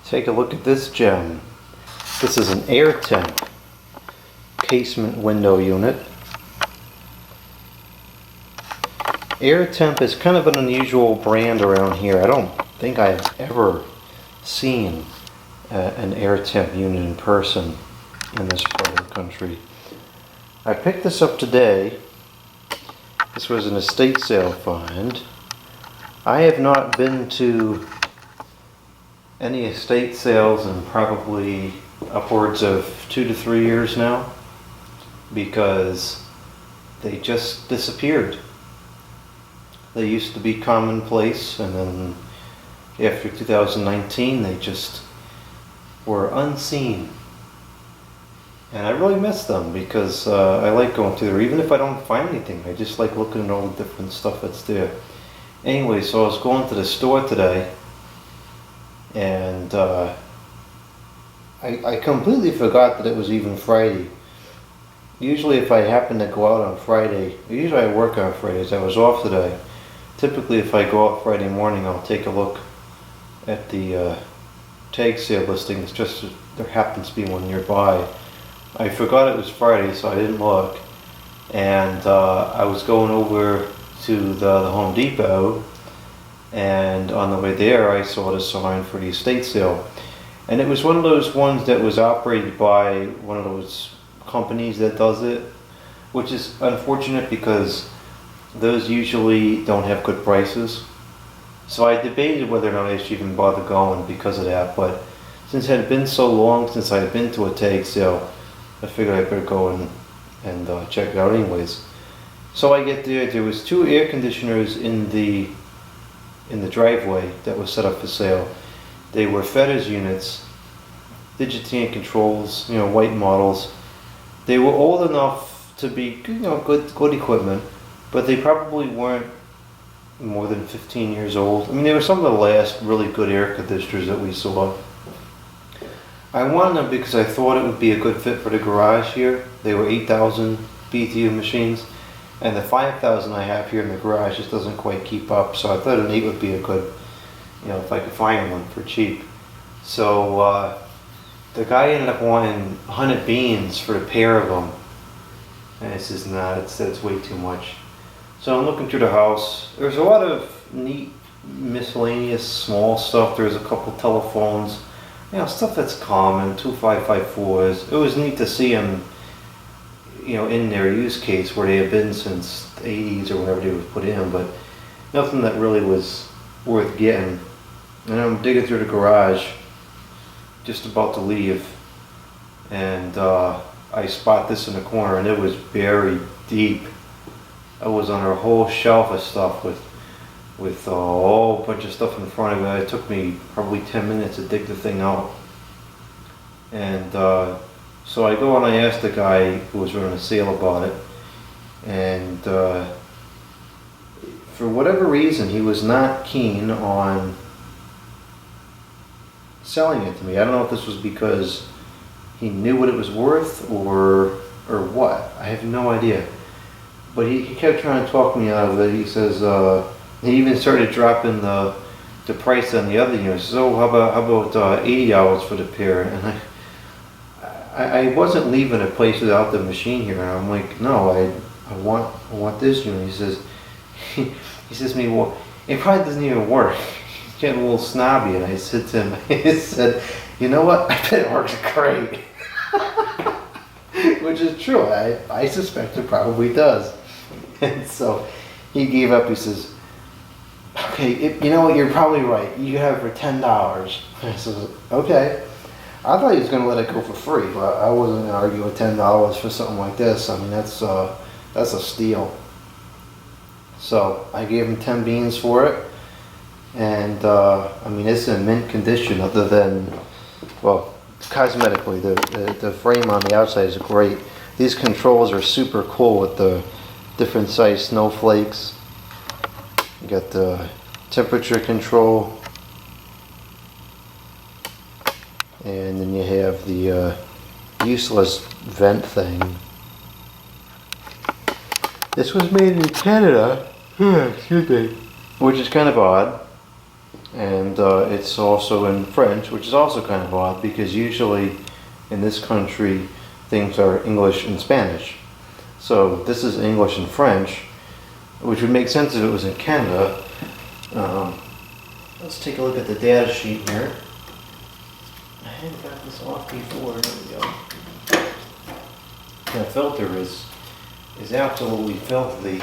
Take a look at this gem. This is an AirTemp casement window unit. AirTemp is kind of an unusual brand around here. I don't think I've ever seen an AirTemp unit in person in this part of the country. I picked this up today. This was an estate sale find. I have not been to any estate sales in probably upwards of 2 to 3 years now, because they just disappeared. They used to be commonplace, and then after 2019 they just were unseen. And I really miss them because I like going through there. Even if I don't find anything, I just like looking at all the different stuff that's there. Anyway, so I was going to the store today, and I completely forgot that it was even Friday. Usually if I happen to go out on Friday, usually I work on Fridays, I was off today. Typically if I go out Friday morning, I'll take a look at the tag sale listing. It's just there happens to be one nearby. I forgot it was Friday, so I didn't look. And I was going over to the Home Depot, and on the way there I saw the sign for the estate sale. And it was one of those ones that was operated by one of those companies that does it, which is unfortunate because those usually don't have good prices. So I debated whether or not I should even bother going because of that, but since it had been so long since I had been to a tag sale, I figured I better go and check it out anyways. So I get there was 2 air conditioners in the driveway that was set up for sale. They were Fetters units, Digitine controls, white models. They were old enough to be, good equipment, but they probably weren't more than 15 years old. I mean, they were some of the last really good air conditioners that we saw. I wanted them because I thought it would be a good fit for the garage here. They were 8,000 BTU machines, and the 5,000 I have here in the garage just doesn't quite keep up. So I thought an 8 would be a good, if I could find one for cheap. So the guy ended up wanting 100 beans for the pair of them, and I says, nah, that's way too much. So I'm looking through the house. There's a lot of neat miscellaneous small stuff. There's a couple telephones, stuff that's common, 2554s. It was neat to see them, in their use case where they have been since the 80s or whenever they were put in, but nothing that really was worth getting. And I'm digging through the garage, just about to leave, and I spot this in the corner, and it was buried deep. I was on a whole shelf of stuff with a whole bunch of stuff in front of it. It took me probably 10 minutes to dig the thing out. And so I go and I ask the guy who was running a sale about it, and for whatever reason he was not keen on selling it to me. I don't know if this was because he knew what it was worth or what. I have no idea. But he kept trying to talk me out of it. He says, he even started dropping the price on the other units. He says, oh, how about $80 for the pair? And I wasn't leaving a place without the machine here. And I'm like, no, I want this unit. He says, he says to me, well, it probably doesn't even work. He's getting a little snobby. And I said to him, I said, you know what? I bet it works great. Which is true. I suspect it probably does. And so he gave up. He says, okay, you know what, you're probably right. You have it for $10. I says, okay. I thought he was going to let it go for free, but I wasn't going to argue with $10 for something like this. I mean, that's a steal. So I gave him 10 beans for it. And I mean, it's in mint condition other than, well, cosmetically, the frame on the outside is great. These controls are super cool with the different size snowflakes. You got the temperature control, and then you have the useless vent thing. This was made in Canada, excuse me, which is kind of odd. and it's also in French, which is also kind of odd because usually in this country things are English and Spanish. So this is English and French, which would make sense if it was in Canada. Let's take a look at the data sheet here. I hadn't got this off before. There we go. The filter is absolutely filthy.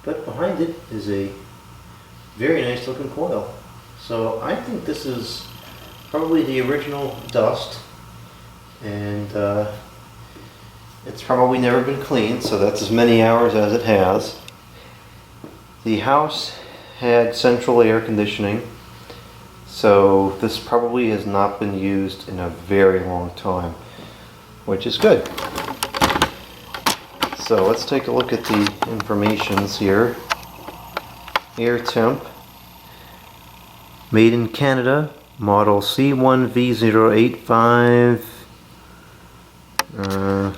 But behind it is a very nice looking coil. So I think this is probably the original dust, and it's probably never been cleaned, so that's as many hours as it has. The house had central air conditioning, so this probably has not been used in a very long time, which is good. So let's take a look at the informations here. AirTemp, made in Canada, model C1V0852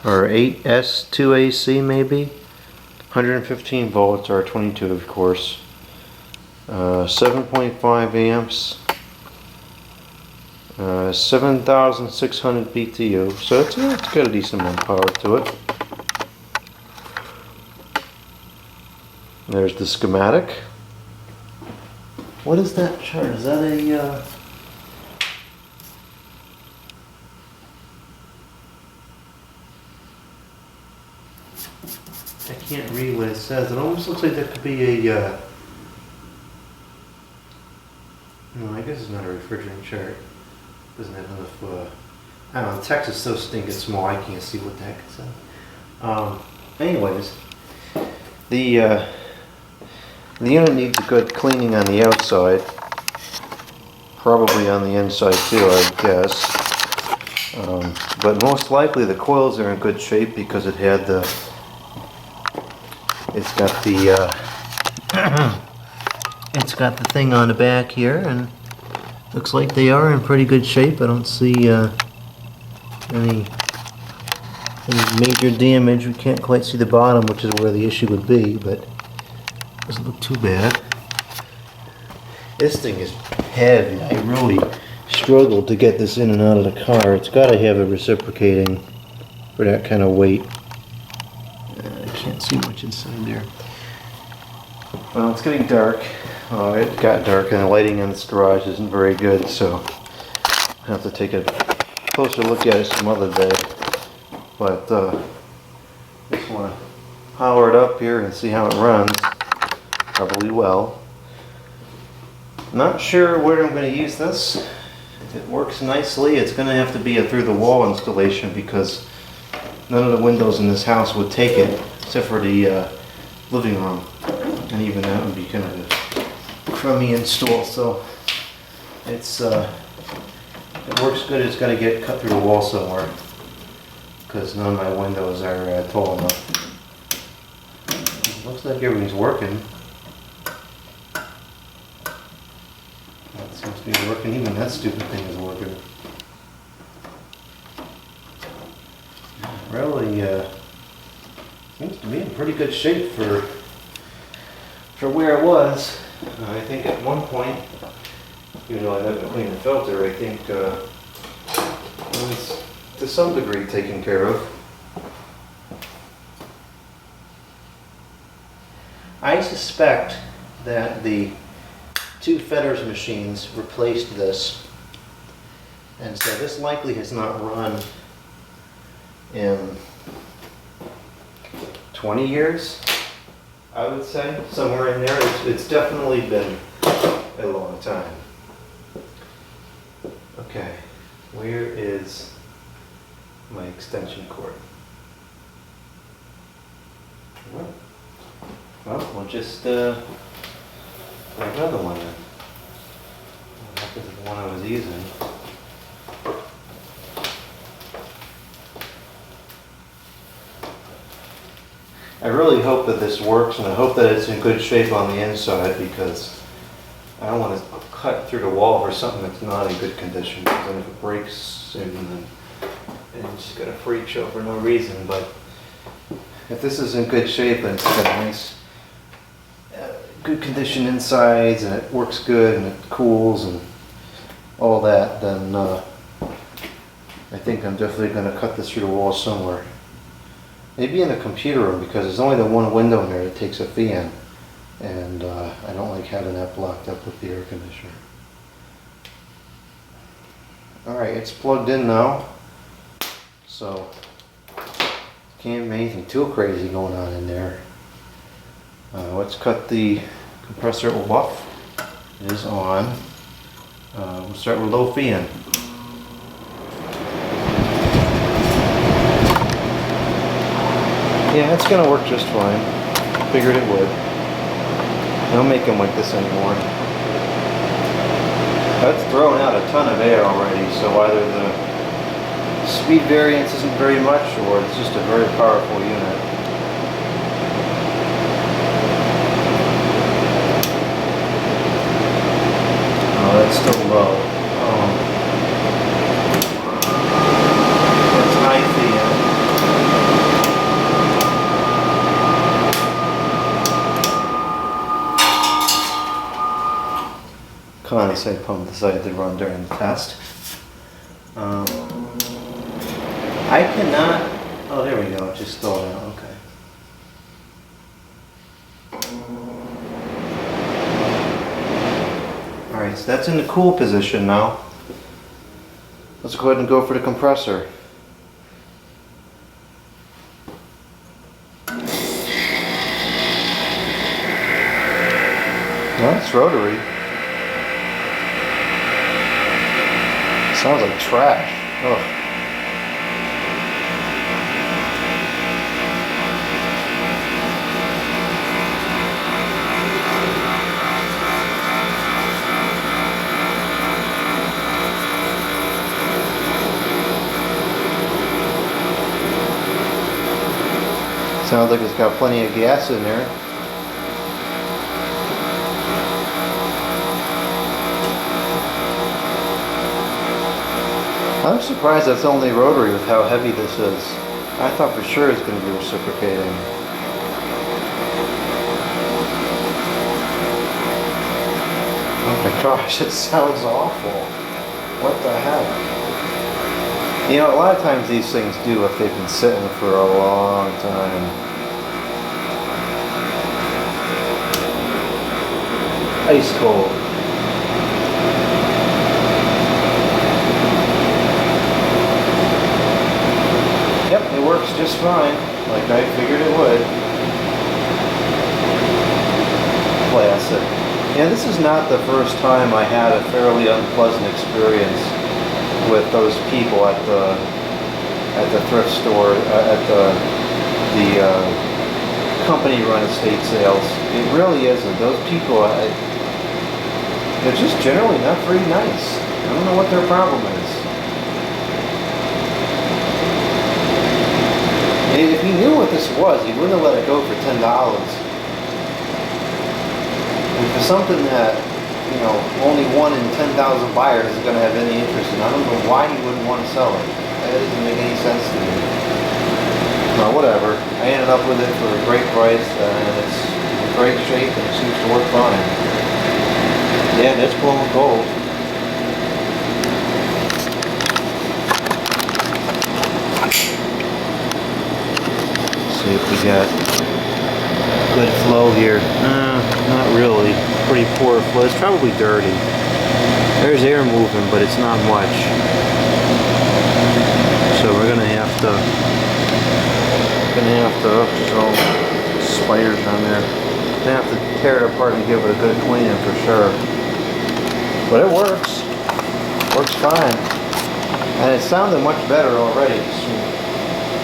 or 8S2AC maybe. 115 volts or 22 of course. 7.5 amps. 7,600 BTU, so it's got a decent amount of power to it. There's the schematic. What is that chart? Is that a I can't read what it says. It almost looks like that could be a no, I guess it's not a refrigerant chart. Doesn't have enough, I don't know, the text is so stinking small I can't see what the heck it says. Anyways, the unit needs a good cleaning on the outside, probably on the inside too, I guess. But most likely the coils are in good shape because it had the, it's got the, it's got the thing on the back here, and looks like they are in pretty good shape. I don't see any major damage. We can't quite see the bottom, which is where the issue would be, but it doesn't look too bad. This thing is heavy. I really struggled to get this in and out of the car. It's got to have a reciprocating for that kind of weight. I can't see much inside there. Well, it's getting dark. It got dark and the lighting in this garage isn't very good, so I'll have to take a closer look at it some other day. But just want to power it up here and see how it runs. Probably well. Not sure where I'm going to use this. If it works nicely, it's going to have to be a through the wall installation because none of the windows in this house would take it except for the living room. And even that would be kind of a crummy install, so it's it works good. It's got to get cut through the wall somewhere because none of my windows are tall enough. Looks like everything's working. That seems to be working. Even that stupid thing is working. Really seems to be in pretty good shape for where it was. I think at one point, even though I haven't cleaned the filter, I think it was to some degree taken care of. I suspect that the two Fetters machines replaced this, and so this likely has not run in 20 years. I would say somewhere in there. It's definitely been a long time. Okay, where is my extension cord? Well, we'll just put another one in. That was the one I was using. I really hope that this works, and I hope that it's in good shape on the inside because I don't want to cut through the wall for something that's not in good condition, because then if it breaks soon, then it's just going to freak show for no reason. But if this is in good shape and it's got a nice, good condition insides and it works good and it cools and all that, then I think I'm definitely going to cut this through the wall somewhere. Maybe in the computer room, because there's only the one window in there that takes a fan, and I don't like having that blocked up with the air conditioner. Alright, it's plugged in now, so can't be anything too crazy going on in there. Let's cut the compressor off. It is on. We'll start with low fan. Yeah, it's gonna work just fine. Figured it would. I don't make them like this anymore. That's thrown out a ton of air already, so either the speed variance isn't very much or it's just a very powerful unit. Oh, that's still low. That's high fan. Condensate pump decided to run during the test. I cannot. Oh, there we go. It just stalled out. Okay. Alright, so that's in the cool position now. Let's go ahead and go for the compressor. Well, it's rotary. Sounds like trash. Ugh. Sounds like it's got plenty of gas in there. I'm surprised that's only rotary with how heavy this is. I thought for sure it's going to be reciprocating. Oh my gosh, it sounds awful. What the heck? You know, a lot of times these things do if they've been sitting for a long time. Ice cold. Yep, it works just fine, like I figured it would. Classic. Yeah, this is not the first time I had a fairly unpleasant experience with those people at the thrift store, at the company-run estate sales. It really isn't. Those people, they're just generally not very nice. I don't know what their problem is. If he knew what this was, he wouldn't have let it go for $10. And for something that, you know, only 1 in 10,000 buyers is going to have any interest in, I don't know why he wouldn't want to sell it. That doesn't make any sense to me. Well, whatever. I ended up with it for a great price, and it's in great shape, and it seems to work fine. Yeah, that's blowing gold. See if we got good flow here. Not really. Pretty poor flow. It's probably dirty. There's air moving, but it's not much. So we're gonna have to oh, spiders on there. Gonna have to tear it apart and give it a good cleaning for sure. But it works. Works fine. And it sounded much better already.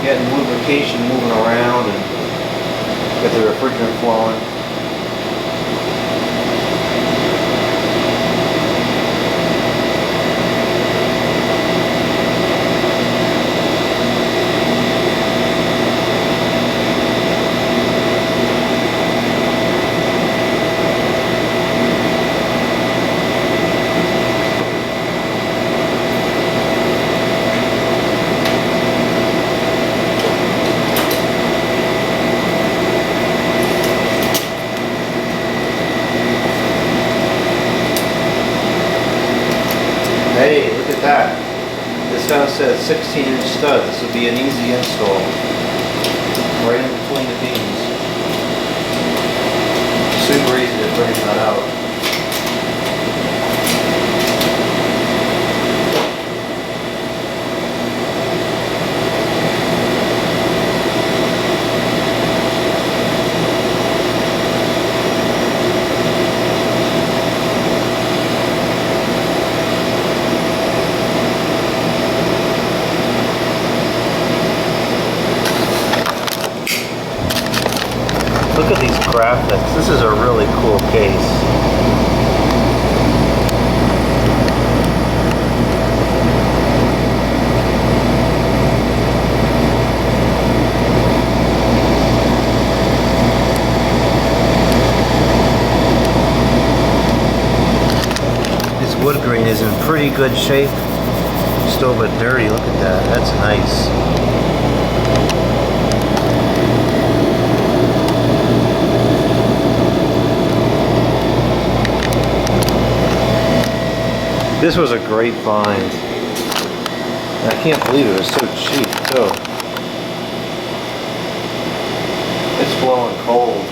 Getting lubrication moving around and get the refrigerant flowing. said, 16-inch stud. This would be an easy install. Right in between the beams. Super easy to bring that out. Look at these graphics. This is a really cool case. This wood grain is in pretty good shape. Still a bit dirty. Look at that. That's nice. This was a great find. And I can't believe it was so cheap too. It's blowing cold.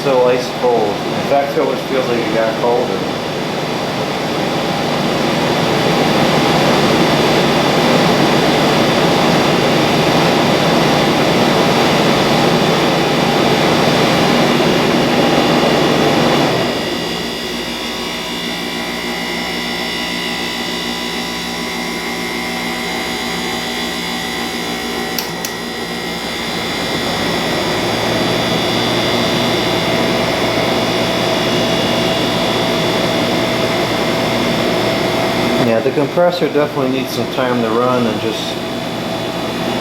Still ice cold. In fact, it always feels like it got colder. Yeah, the compressor definitely needs some time to run and just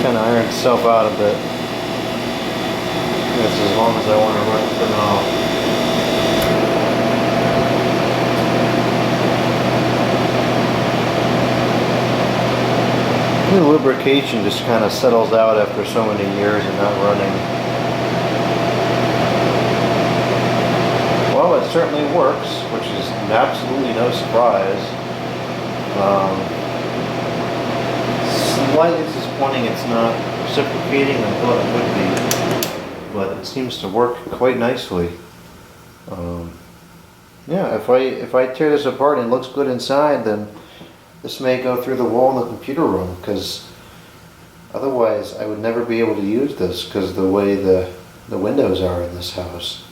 kind of iron itself out a bit. That's as long as I want to run it for now. The lubrication just kind of settles out after so many years of not running. Well, it certainly works, which is absolutely no surprise. Slightly disappointing it's not reciprocating. I thought it would be, but it seems to work quite nicely. Yeah, if I tear this apart and it looks good inside, then this may go through the wall in the computer room, because otherwise I would never be able to use this because the way the windows are in this house.